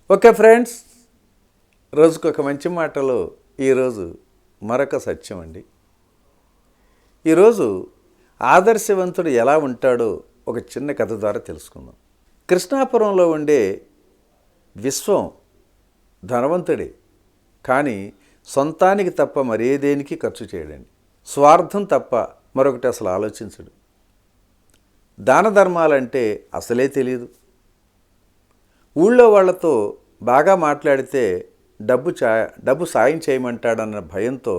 Okay friends, రోజుకు ఒక మంచి మాటలో ఈరోజు మరొక సత్యం అండి. ఈరోజు ఆదర్శవంతుడు ఎలా ఉంటాడో ఒక చిన్న కథ ద్వారా తెలుసుకుందాం. కృష్ణాపురంలో ఉండే విశ్వం ధనవంతుడే, కానీ సొంతానికి తప్ప మరేదేనికి ఖర్చు చేయడండి. స్వార్థం తప్ప మరొకటి అసలు ఆలోచించడు. దాన ధర్మాలంటే అసలే తెలియదు. ఊళ్ళో వాళ్లతో బాగా మాట్లాడితే డబ్బు సాయం చేయమంటాడన్న భయంతో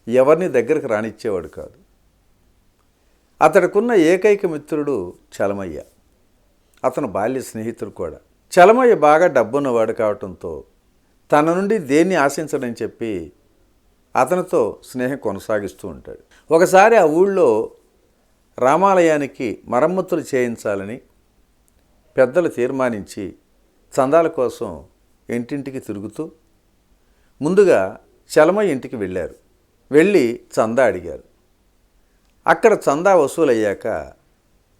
ఎవరిని దగ్గరకు రానిచ్చేవాడు కాదు. అతడికున్న ఏకైక మిత్రుడు చలమయ్య. అతను బాల్య స్నేహితుడు కూడా. చలమయ్య బాగా డబ్బున్నవాడు కావటంతో తన నుండి దేన్ని ఆశించడని చెప్పి అతనితో స్నేహం కొనసాగిస్తూ ఉంటాడు. ఒకసారి ఆ ఊళ్ళో రామాలయానికి మరమ్మతులు చేయించాలని పెద్దలు తీర్మానించి చందాల కోసం ఇంటింటికి తిరుగుతూ ముందుగా చలమయ్య ఇంటికి వెళ్ళారు. వెళ్ళి చందా అడిగారు. అక్కడ చందా వసూలయ్యాక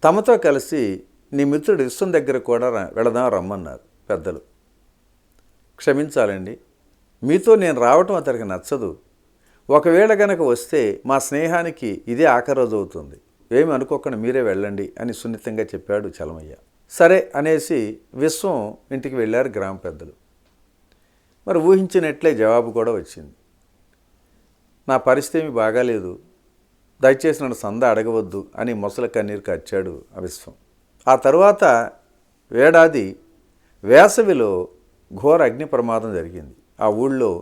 తమతో కలిసి నీ మిత్రుడు విశ్వం దగ్గర కూడా వెళదాం రమ్మన్నారు పెద్దలు. క్షమించాలండి, మీతో నేను రావటం అతనికి నచ్చదు. ఒకవేళ గనక వస్తే మా స్నేహానికి ఇదే ఆఖరి రోజు అవుతుంది. ఏమి అనుకోకుండా మీరే వెళ్ళండి అని సున్నితంగా చెప్పాడు చలమయ్య. సరే అనేసి విశ్వం ఇంటికి వెళ్ళారు గ్రామ పెద్దలు. మరి ఊహించినట్లే జవాబు కూడా వచ్చింది. నా పరిస్థితి ఏమి బాగాలేదు, దయచేసి నన్ను సంద అడగవద్దు అని మొసల కన్నీరు కార్చాడు ఆ విశ్వం. ఆ తరువాత ఏడాది వేసవిలో ఘోర అగ్ని ప్రమాదం జరిగింది. ఆ ఊళ్ళో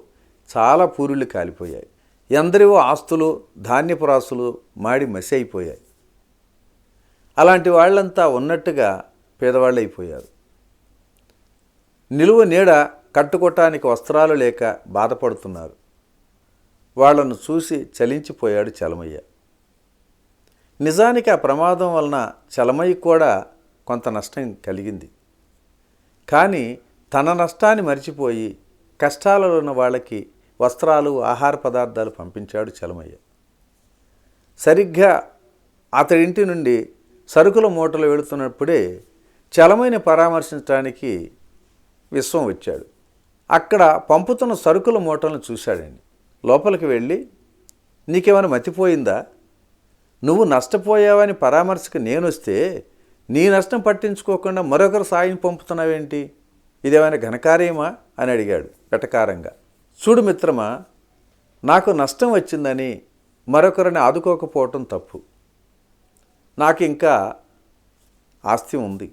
చాలా పూరుళ్ళు కాలిపోయాయి. ఎందరివో ఆస్తులు ధాన్యపు రాసులు మాడి మసి అయిపోయాయి. అలాంటి వాళ్ళంతా ఉన్నట్టుగా పేదవాళ్ళు అయిపోయారు. నిలువ నీడ కట్టుకోటానికి వస్త్రాలు లేక బాధపడుతున్నారు. వాళ్లను చూసి చలించిపోయాడు చలమయ్య. నిజానికి ఆ ప్రమాదం వలన చలమయ్య కూడా కొంత నష్టం కలిగింది. కానీ తన నష్టాన్ని మరిచిపోయి కష్టాలలో ఉన్న వాళ్ళకి వస్త్రాలు ఆహార పదార్థాలు పంపించాడు చలమయ్య. సరిగ్గా అతడింటి నుండి సరుకుల మూటలు వెళుతున్నప్పుడే చలమయ్యని పరామర్శించడానికి విశ్వం వచ్చాడు. అక్కడ పంపుతున్న సరుకుల మూటలను చూశాడండి. లోపలికి వెళ్ళి, నీకేమైనా మతిపోయిందా? నువ్వు నష్టపోయావని పరామర్శకు నేను వస్తే నీ నష్టం పట్టించుకోకుండా మరొకరు సాయం పంపుతున్నావేంటి? ఇదేమైనా ఘనకార్యమా అని అడిగాడు వెటకారంగా. చూడు మిత్రమా, నాకు నష్టం వచ్చిందని మరొకరిని ఆదుకోకపోవటం తప్పు. నాకు ఇంకా ఆస్తి ఉంది.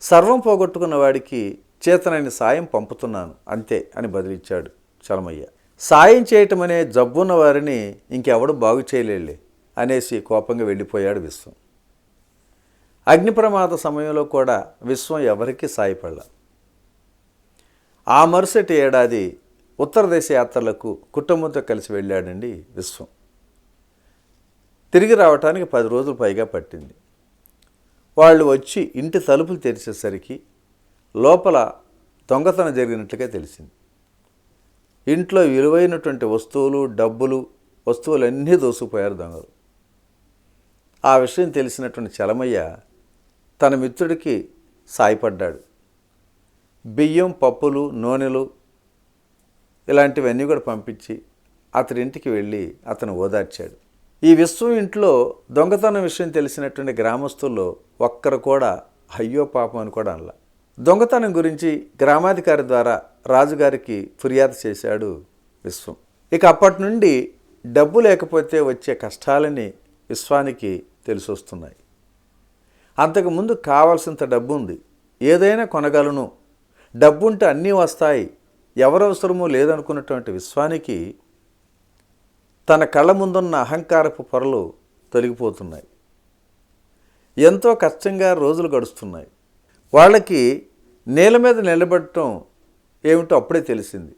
సర్వం పోగొట్టుకున్న వాడికి చేతనైన సాయం పంపుతున్నాను అంతే అని బదిలిచ్చాడు చలమయ్య. సాయం చేయటం అనే జబ్బున్న వారిని ఇంకెవడు బాగు చేయలేలే అనేసి కోపంగా వెళ్ళిపోయాడు విశ్వం. అగ్ని ప్రమాద సమయంలో కూడా విశ్వం ఎవరికీ సాయపడలా. ఆ మరుసటి ఏడాది ఉత్తర దేశ యాత్రలకు కుటుంబంతో కలిసి వెళ్ళాడండి విశ్వం. తిరిగి రావటానికి 10 రోజులు పైగా పట్టింది. వాళ్ళు వచ్చి ఇంటి తలుపులు తెరిచేసరికి లోపల దొంగతనం జరిగినట్లుగా తెలిసింది. ఇంట్లో విలువైనటువంటి వస్తువులన్నీ దోసుకుపోయారు దొంగలు. ఆ విషయం తెలిసినటువంటి చలమయ్య తన మిత్రుడికి సాయపడ్డాడు. బియ్యం, పప్పులు, నూనెలు ఇలాంటివన్నీ కూడా పంపించి అతని ఇంటికి వెళ్ళి అతను ఓదార్చాడు. ఈ విశ్వం ఇంట్లో దొంగతనం విషయం తెలిసినటువంటి గ్రామస్తుల్లో ఒక్కరు కూడా అయ్యో పాపం అని కూడా అనలా. దొంగతనం గురించి గ్రామాధికారి ద్వారా రాజుగారికి ఫిర్యాదు చేశాడు విశ్వం. ఇక అప్పటి నుండి డబ్బు లేకపోతే వచ్చే కష్టాలని విశ్వానికి తెలిసొస్తున్నాయి. అంతకుముందు కావాల్సినంత డబ్బు ఉంది, ఏదైనా కొనగలను, డబ్బుంటే అన్నీ వస్తాయి, ఎవరవసరమూ లేదనుకున్నటువంటి విశ్వానికి తన కళ్ళ ముందున్న అహంకారపు పొరలు తొలగిపోతున్నాయి. ఎంతో కష్టంగా రోజులు గడుస్తున్నాయి. వాళ్ళకి నేల మీద నిలబడటం ఏమిటో అప్పుడే తెలిసింది.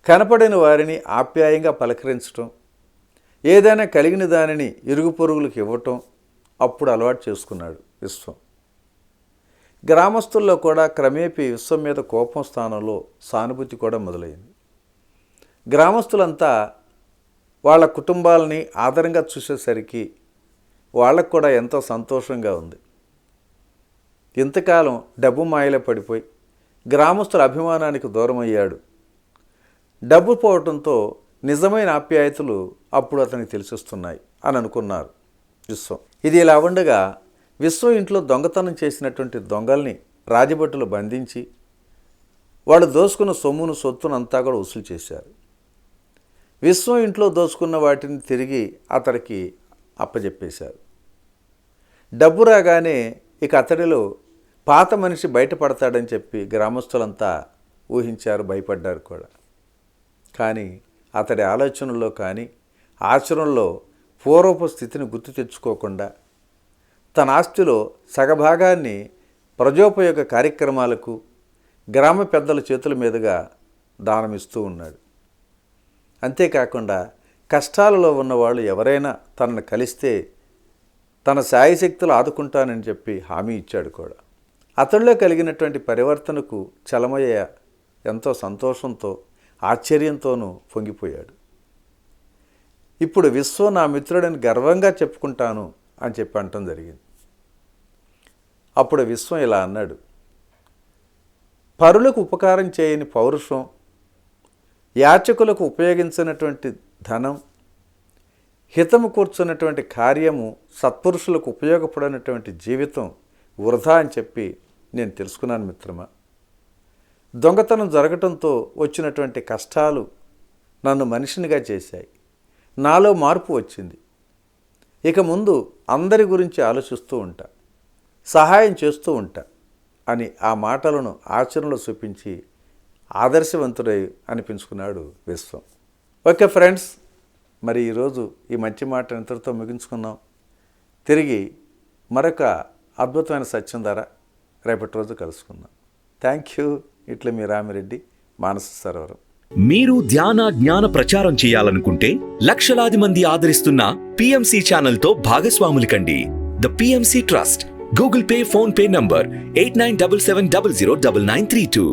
కనపడిన వారిని ఆప్యాయంగా పలకరించటం, ఏదైనా కలిగిన దానిని ఇరుగు పొరుగులకు ఇవ్వటం అప్పుడు అలవాటు చేసుకున్నాడు విశ్వం. గ్రామస్తుల్లో కూడా క్రమేపీ విశ్వం మీద కోపం స్థానంలో సానుభూతి కూడా మొదలైంది. గ్రామస్తులంతా వాళ్ళ కుటుంబాలని ఆదరంగా చూసేసరికి వాళ్ళకు కూడా ఎంతో సంతోషంగా ఉంది. ఇంతకాలం డబ్బు మాయలో పడిపోయి గ్రామస్తుల అభిమానానికి దూరమయ్యాడు. డబ్బు పోవటంతో నిజమైన ఆప్యాయతలు అప్పుడు అతనికి తెలిసొస్తున్నాయి అని అనుకున్నారు విశ్వం. ఇది ఇలా ఉండగా విశ్వం ఇంట్లో దొంగతనం చేసినటువంటి దొంగల్ని రాజభటులు బంధించి వాళ్ళు దోసుకున్న సొమ్మును సొత్తునంతా కూడా వసూలు చేశారు. విశ్వం ఇంట్లో దోచుకున్న వాటిని తిరిగి అతడికి అప్పజెప్పేశారు. డబ్బు రాగానే ఇక అతడిలో పాత మనిషి బయటపడతాడని చెప్పి గ్రామస్తులంతా ఊహించారు, భయపడ్డారు కూడా. కానీ అతడి ఆలోచనల్లో కానీ ఆచరణలో పూర్వపు స్థితిని గుర్తు తెచ్చుకోకుండా తన ఆస్తిలో సగభాగాన్ని ప్రజోపయోగ కార్యక్రమాలకు గ్రామ పెద్దల చేతుల మీదుగా దానమిస్తూ ఉన్నాడు. అంతేకాకుండా కష్టాలలో ఉన్నవాళ్ళు ఎవరైనా తనను కలిస్తే తన శాయశక్తులు ఆదుకుంటానని చెప్పి హామీ ఇచ్చాడు కూడా. అతడిలో కలిగినటువంటి పరివర్తనకు చలమయ్య ఎంతో సంతోషంతో ఆశ్చర్యంతోనూ పొంగిపోయాడు. ఇప్పుడు విశ్వం నా మిత్రుడని గర్వంగా చెప్పుకుంటాను అని చెప్పి అంటం జరిగింది. అప్పుడు విశ్వం ఇలా అన్నాడు, పరులకు ఉపకారం చేయని పౌరుషం, యాచకులకు ఉపయోగించినటువంటి ధనం, హితము కూర్చున్నటువంటి కార్యము, సత్పురుషులకు ఉపయోగపడినటువంటి జీవితం వృధా అని చెప్పి నేను తెలుసుకున్నాను మిత్రమా. దొంగతనం జరగటంతో వచ్చినటువంటి కష్టాలు నన్ను మనిషినిగా చేశాయి. నాలో మార్పు వచ్చింది. ఇక ముందు అందరి గురించి ఆలోచిస్తూ ఉంటా, సహాయం చేస్తూ ఉంటా అని ఆ మాటలను ఆచరణలో చూపించి ఆదర్శవంతుడై అనిపించుకున్నాడు విశ్వం. ఓకే ఫ్రెండ్స్, మరి ఈరోజు ఈ మంచి మాట ఇంతటితో ముగించుకున్నాం. తిరిగి మరొక అద్భుతమైన సత్యం ద్వారా రేపటి రోజు కలుసుకుందాం. Thank you. ఇట్లా మీ రామిరెడ్డి, మానస సరోవరం. మీరు ధ్యాన జ్ఞాన ప్రచారం చేయాలనుకుంటే లక్షలాది మంది ఆదరిస్తున్న PMC ఛానల్ తో భాగస్వాములు కండి. The PMC trust, Google pay, phone pay number 8977009932.